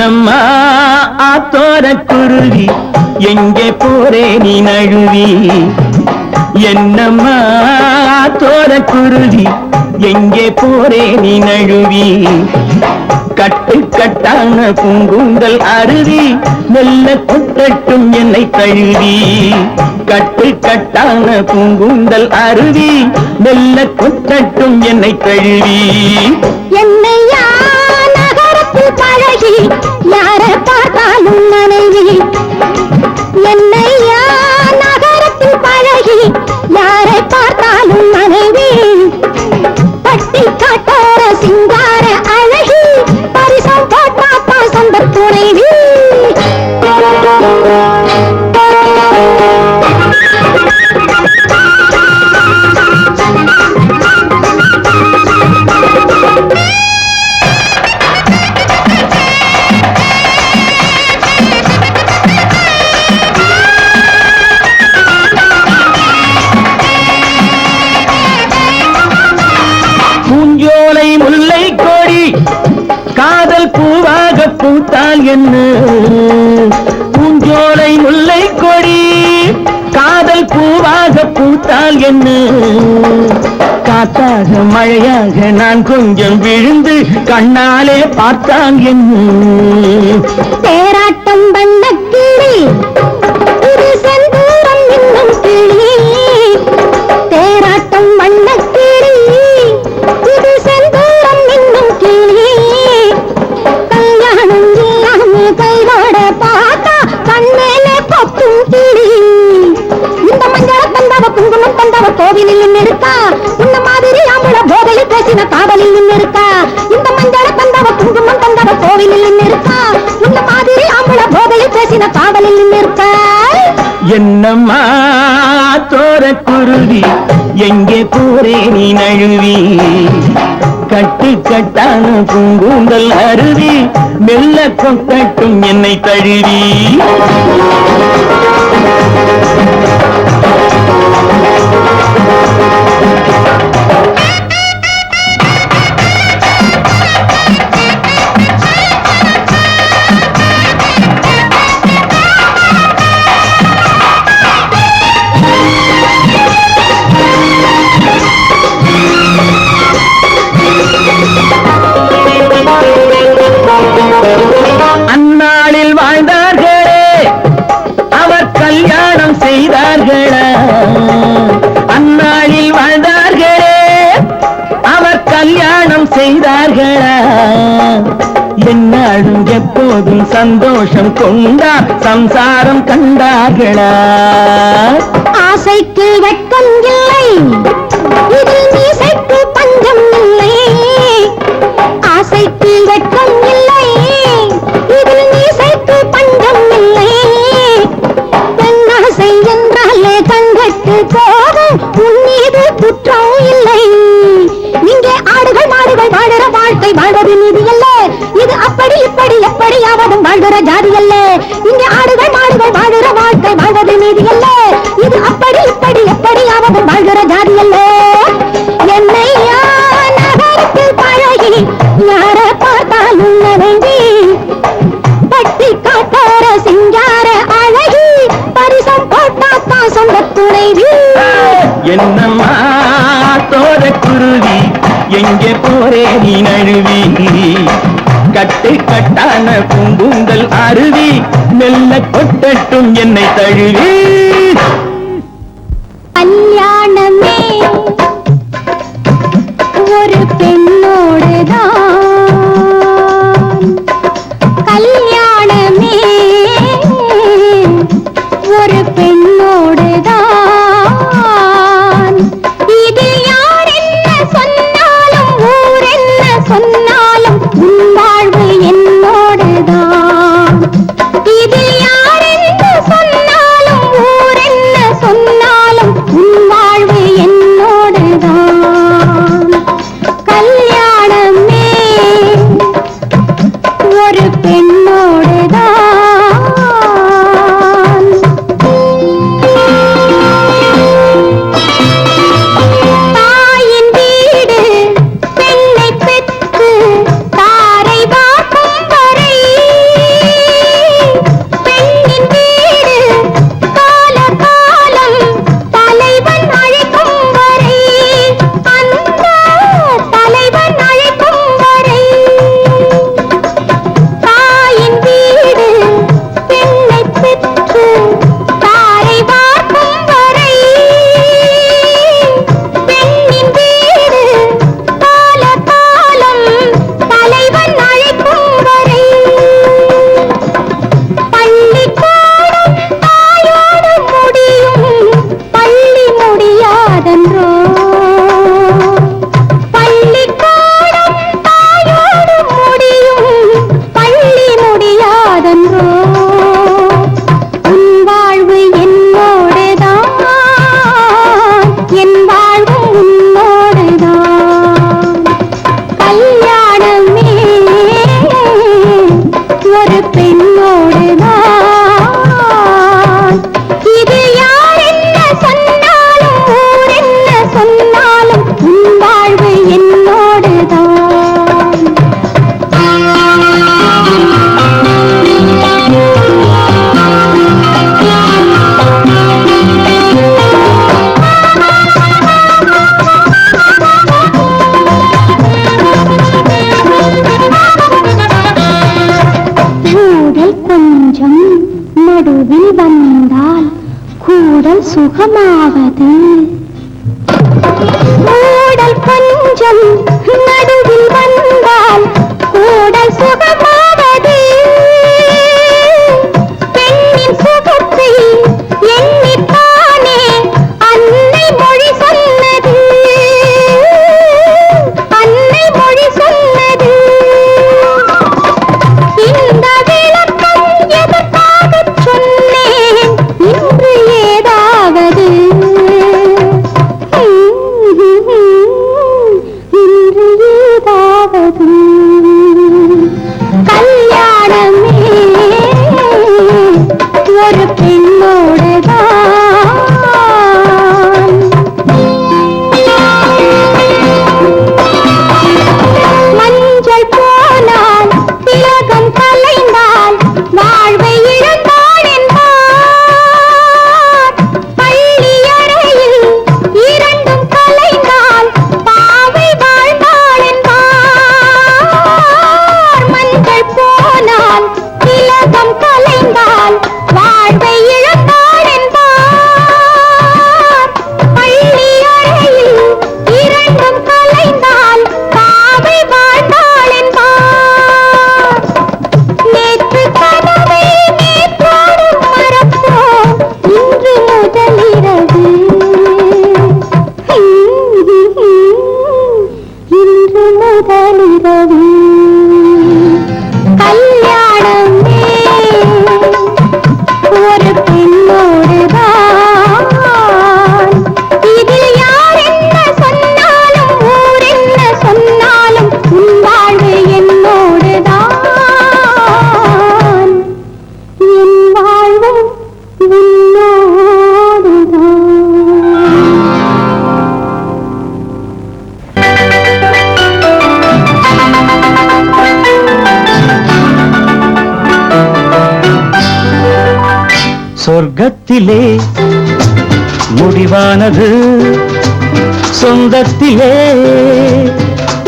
என்னம்மா ஆத்தோர குருவி எங்கே போரே நீ நழுவி என்னம்மா ஆத்தோர குருவி எங்கே போரே நீ நழுவி கட்டு கட்டான பூங்குந்தல் அருவி மெல்ல கொட்டட்டும் என்னை தழுவி கட்டு கட்டான பூங்குந்தல் அருவி மெல்ல கொட்டட்டும் என்னை தழுவி என்னையா நகரத்தில் பழகி யார பார்த்தாலும் மனைவி என்னையா நகரத்தில் பழகி யாரை பார்த்தாலும் மனைவி பட்டி காட்டார சிங்கார அழகி பரிசம் போட்டா பாசந்த துணைவி பூஞ்சோலை முல்லை கொடி காதல் பூவாக பூத்தால் என்ன பூஞ்சோலை முல்லை கொடி காதல் பூவாக பூத்தால் என்ன காத்தாக மழையாக நான் கொஞ்சம் விழுந்து கண்ணாலே பார்த்தால் என்ன தேராட்டம் வண்ண கிளி இது செந்தூரம் இன்னும் கிளி தேராட்டம் வண்ண கிளி இது செந்தூரம் இன்னும் கிளி கல்யாணம் இல்லாம கைவாட பார்த்தா கண்மேலே கொத்தும் கிளி இந்த மஞ்சள தந்தவ குங்குமம் தந்தவ கோவிலில் இருக்கா இந்த மாதிரி ஆம்பள போதையில் பேசின காதலில் இருக்கா இந்த மஞ்சள தந்தவ குங்குமம் தந்தவ கோவிலில் இருக்கா இந்த மாதிரி ஆம்பள போதையில் பேசின காதலில் இருக்கா என்னம்மா தோர குருவி எங்கே போரே நீ நழுவி கட்டு கட்டான பூங்குந்தல் அருவி மெல்ல கொட்டட்டும் என்னை தழுவி அந்நாளில் வாழ்ந்தார்களே அவர் கல்யாணம் செய்தார்களா அந்நாளில் வாழ்ந்தார்களே அவர் கல்யாணம் செய்தார்களா என்னாலும் எப்போதும் சந்தோஷம் கொண்டார் சம்சாரம் கண்டார்களா ஆசைக்கு வெட்கம் இல்லை இதில் மீசைக்கு பஞ்சம் இல்லை ஆசைக்கு வெட்கம் இல்லை இதில் மீசைக்கு பஞ்சம் இல்லை பெண்ணாசை என்றாலே கண்கட்டு போகும் உன் மீது குற்றம் இல்லை இங்கே ஆடுகள் மாடுகள் வாழுற வாழ்க்கை வாழ்வது நீதி அல்ல இது அப்படி இப்படி எப்படியாவதும் வாழ்கிற ஜாதி அல்ல இங்கே ஆடுகள் மாடுகள் வாழுற வாழ்க்கை வாழ்வது நீதி அல்ல இது அப்படி இப்படி எப்படியாவதும் வாழ்கிற ஜாதி அல்ல என்னையா நகரத்தில் பழகி யார பார்த்தாலும் நெருங்கி பட்டி காட்டார சிங்கார அழகி பரிசம் போட்டா பாசம் துணைவி என்னம்மா தோர குருவி எங்கே போரே நீ நழுவி கட்டு கட்டான பூங்குந்தல் அருவி மெல்ல கொட்டட்டும் என்னை தழுவி கல்யாணமே ஒரு பெண்ணோடுதான் கல்யாணமே ஒரு பெண்ணோடுதான் இதில் யார் என்ன சொன்னாலும் ஊர் என்ன சொன்னாலும் உன் வாழ்வு என்னோடுதான் இதில் யார் என்ன சொன்னாலும் ஊர் என்ன சொன்னாலும் உன் வாழ்வு என்னோடு சுகமாவது கூடல் கொஞ்சம் நடுவில் வந்தால் கூடல் சுகமாவது பெண்ணின் சுகத்தை எண்ணித்தானே அன்னை மொழி சொன்னது அன்னை மொழி சொன்னது இந்த விளக்கம் எதற்காகச் சொன்னேன் இன்று ஏதாவது இன்று ஏதாவது கல்யாணமே ஒரு பெண்ணோடுதான் மஞ்சள் போனால் திலகம் கலைந்தால் வாழ்வை இழந்தாள் என்பார் பள்ளி அறையில் இரண்டும் கலைந்தால் பாவை வாழ்ந்தாள் என்பார் மஞ்சள் போனால் திலகம் கலைந்தால் வாழ்வை இழந்தாள் என்பார் பள்ளி அறையில் இரண்டும் கலைந்தால் பாவை வாழ்ந்தாள் என்பார் நேற்று கனவை நேற்றோடு மறப்போம் இன்று முதலிரவு இன்று முதலிரவு கல்யாணமே ஒரு பெண்ணோடுதான் இதில் யார் என்ன சொன்னாலும் ஊர் என்ன சொன்னாலும் உன் வாழ்வு என்னோடுதான் என் வாழ்வு உன்னோடுதான் சொர்க்கத்திலே முடிவானது சொந்தத்திலே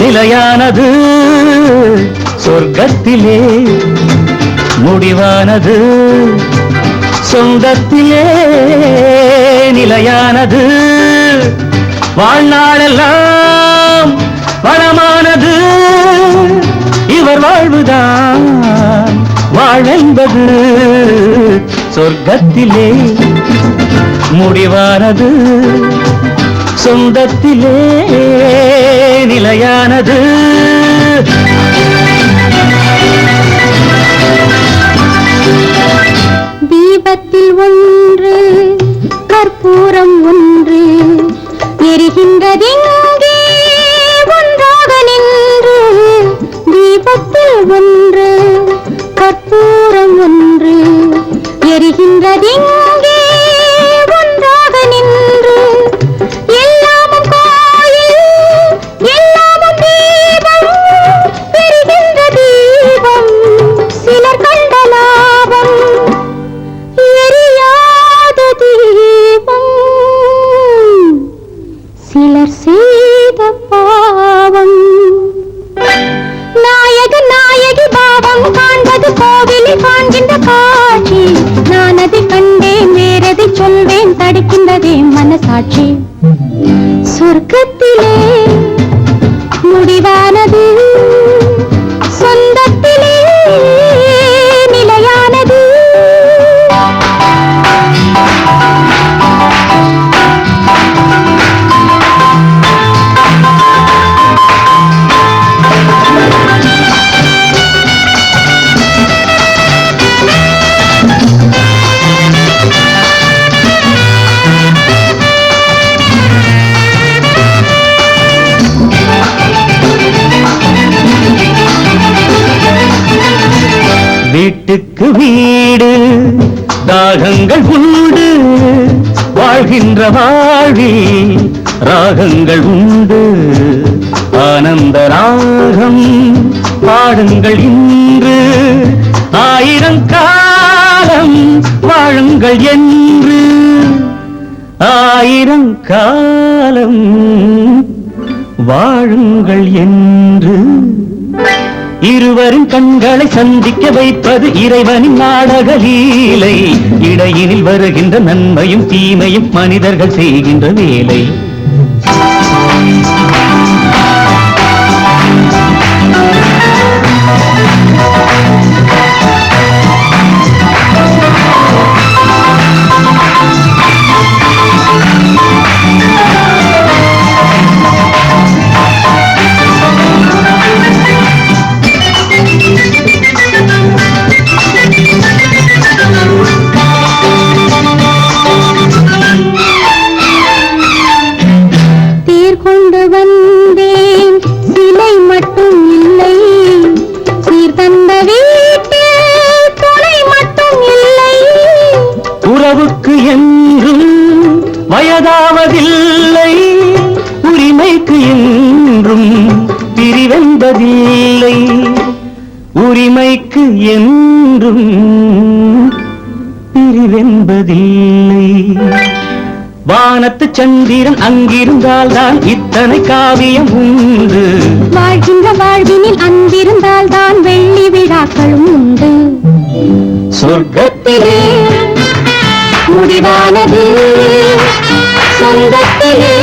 நிலையானது சொர்க்கத்திலே முடிவானது சொந்தத்திலே நிலையானது வாழ்நாளெல்லாம் வளமானது இவர் வாழ்வுதான் வாழ்வென்பது சொர்க்கத்திலே முடிவானது சொந்தத்திலே நிலையானது தீபத்தில் ஒன்று கற்பூரம் ஒன்று எரிகின்றதெங்கே ஒன்றாக நின்று தீபத்தில் ஒன்று கற்பூரம் ஒன்று எரிகின்றதெங்கே ஒன்றாக நின்று எல்லாமும் கோயில் எல்லாமும் தீபம் எரிகின்ற தீபம் சிலர் கண்ட லாபம் எரியாத தீபம் சிலர் செய்த பாவம் நாயகன் நாயகி பாவம் காண்பது கோவிலில் காண்கின்ற காட்சி நான் அதை கண்டேன் வேறதை சொல்வேன் தடுக்கின்றதே மனசாட்சி சொர்க்கத்திலே முடிவானது சொந்தத்திலே நிலையானது வீட்டுக்கு வீடு தாகங்கள் உண்டு வாழ்கின்ற வாழ்வில் ராகங்கள் உண்டு ஆனந்த ராகம் பாடுங்கள் இன்று ஆயிரம் காலம் வாழுங்கள் என்று ஆயிரம் காலம் வாழுங்கள் என்று இருவரின் கண்களை சந்திக்க வைப்பது இறைவனின் நாடக லீலை. இடையினில் வருகின்ற நன்மையும் தீமையும் மனிதர்கள் செய்கின்ற வேலை. கொண்டு வந்தேன் சிலை மட்டும் இல்லை, சீர்தந்த வீட்டில் துணை மட்டும் இல்லை. உறவுக்கு என்றும் வயதாவதில்லை, உரிமைக்கு என்றும் பிரிவென்பதில்லை. உரிமைக்கு என்றும் பிரிவென்பதில்லை. வானத்து சந்திரன் அங்கிருந்தால் தான் இத்தனை காவியம் உண்டு. வாழ்கின்ற வாழ்வினில் அங்கிருந்தால் தான் வெள்ளி விழாக்களும் உண்டு. சொர்க்கத்திலே முடிவானது சொந்தத்திலே